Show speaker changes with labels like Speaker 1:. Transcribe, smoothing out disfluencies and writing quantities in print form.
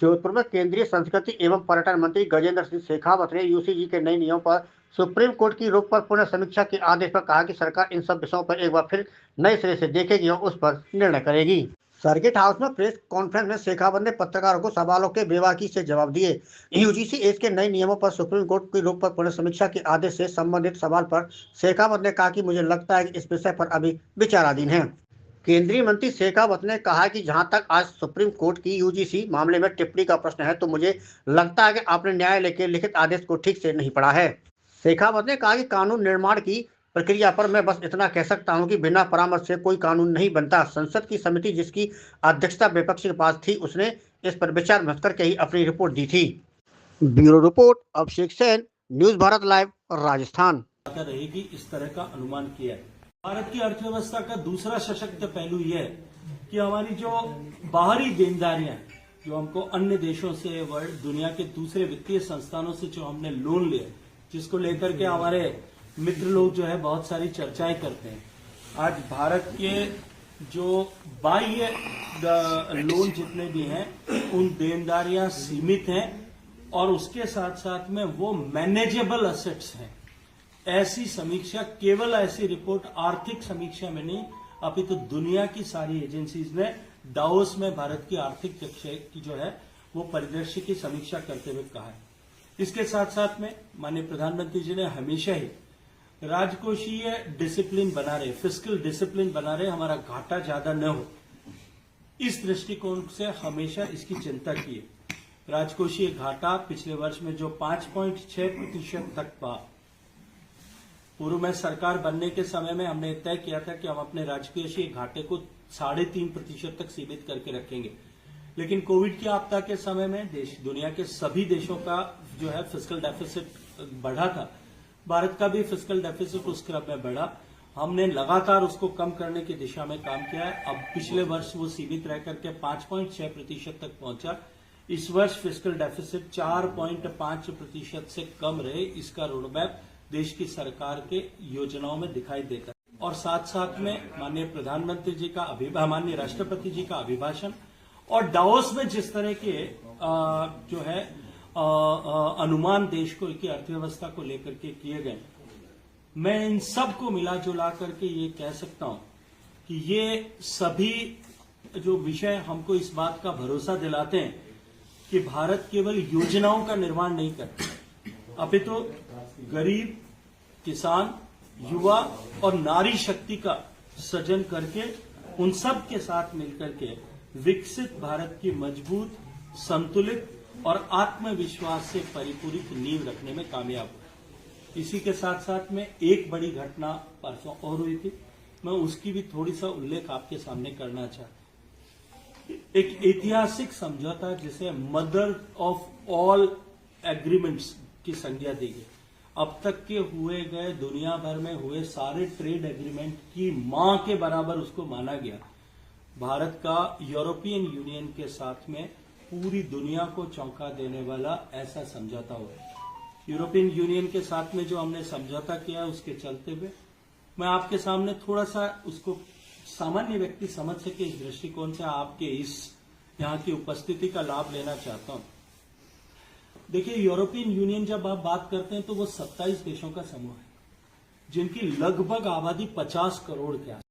Speaker 1: जोधपुर में केंद्रीय संस्कृति एवं पर्यटन मंत्री गजेंद्र सिंह शेखावत ने यूजीसी के नए नियमों पर सुप्रीम कोर्ट की रोक पर पुनः समीक्षा के आदेश पर कहा कि सरकार इन सब विषयों पर एक बार फिर नए सिरे से देखेगी और उस पर निर्णय करेगी। सर्किट हाउस में प्रेस कॉन्फ्रेंस में शेखावत ने पत्रकारों को सवालों के बेबाकी से जवाब दिए। यूजीसी एज के नए नियमों पर सुप्रीम कोर्ट की रोक पर पुनः समीक्षा के आदेश से संबंधित सवाल पर शेखावत ने कहा कि मुझे लगता है कि इस विषय पर अभी विचाराधीन है। केंद्रीय मंत्री शेखावत ने कहा कि जहां तक आज सुप्रीम कोर्ट की यूजीसी मामले में टिप्पणी का प्रश्न है, तो मुझे लगता है कि आपने न्यायालय के लिखित आदेश को ठीक से नहीं पढ़ा है। शेखावत ने कहा कि कानून निर्माण की प्रक्रिया पर मैं बस इतना कह सकता हूं कि बिना परामर्श से कोई कानून नहीं बनता। संसद की समिति जिसकी अध्यक्षता विपक्ष के पास थी, उसने इस पर विचार विमर्श करके ही अपनी रिपोर्ट दी थी। ब्यूरो रिपोर्ट अभिषेक सेन, न्यूज भारत लाइव, राजस्थान।
Speaker 2: रहेगी इस तरह का अनुमान किया है। भारत की अर्थव्यवस्था का दूसरा सशक्त पहलू यह है कि हमारी जो बाहरी देनदारियां जो हमको अन्य देशों से वर्ल्ड दुनिया के दूसरे वित्तीय संस्थानों से जो हमने लोन लिए, जिसको लेकर के हमारे मित्र लोग जो है बहुत सारी चर्चाएं करते हैं। आज भारत के जो बाह्य लोन जितने भी हैं उन देनदारियां सीमित हैं और उसके साथ साथ में वो मैनेजेबल असेट्स हैं। ऐसी समीक्षा केवल ऐसी रिपोर्ट आर्थिक समीक्षा में नहीं, अपितु दुनिया की सारी एजेंसीज ने दावोस में भारत की आर्थिक की जो है वो परिदृश्य की समीक्षा करते हुए कहा है। इसके साथ साथ में माननीय प्रधानमंत्री जी ने हमेशा ही राजकोषीय डिसिप्लिन बना रहे, फिस्कल डिसिप्लिन बना रहे, हमारा घाटा ज्यादा न हो, इस दृष्टिकोण से हमेशा इसकी चिंता की है। राजकोषीय घाटा पिछले वर्ष में जो 5.6% तक था, पूर्व में सरकार बनने के समय में हमने तय किया था कि हम अपने राजकोषीय घाटे को 3.5% तक सीमित करके रखेंगे। लेकिन कोविड की आपदा के समय में दुनिया के सभी देशों का जो है फिस्कल डेफिसिट बढ़ा था, भारत का भी फिस्कल डेफिसिट उस क्रम में बढ़ा। हमने लगातार उसको कम करने की दिशा में काम किया है। अब पिछले वर्ष वो सीमित रह करके 5.6% तक पहुंचा। इस वर्ष फिस्कल डेफिसिट 4.5% से कम रहे, इसका रोडमैप देश की सरकार के योजनाओं में दिखाई देता है। और साथ साथ में माननीय प्रधानमंत्री जी का माननीय राष्ट्रपति जी का अभिभाषण और दावोस में जिस तरह के जो है अनुमान देश को की अर्थव्यवस्था को लेकर के किए गए, मैं इन सब को मिला जुला करके ये कह सकता हूं कि ये सभी जो विषय हमको इस बात का भरोसा दिलाते हैं कि भारत केवल योजनाओं का निर्माण नहीं करता, अपितु गरीब, किसान, युवा और नारी शक्ति का सृजन करके उन सब के साथ मिलकर के विकसित भारत की मजबूत, संतुलित और आत्मविश्वास से परिपूरित नींव रखने में कामयाब हुआ। इसी के साथ साथ में एक बड़ी घटना परसों और हुई थी, मैं उसकी भी थोड़ी सा उल्लेख आपके सामने करना चाहता हूं। एक ऐतिहासिक समझौता जिसे मदर ऑफ ऑल एग्रीमेंट्स की संज्ञा दी गई। अब तक के हुए गए दुनिया भर में हुए सारे ट्रेड एग्रीमेंट की मां के बराबर उसको माना गया। भारत का यूरोपियन यूनियन के साथ में पूरी दुनिया को चौंका देने वाला ऐसा समझौता हुआ। यूरोपियन यूनियन के साथ में जो हमने समझौता किया, उसके चलते हुए मैं आपके सामने थोड़ा सा उसको सामान्य व्यक्ति समझ सके इस दृष्टिकोण से आपके इस यहाँ की उपस्थिति का लाभ लेना चाहता हूं। देखिए, यूरोपियन यूनियन जब आप बात करते हैं तो वो 27 देशों का समूह है, जिनकी लगभग आबादी 50 करोड़ के आसपास।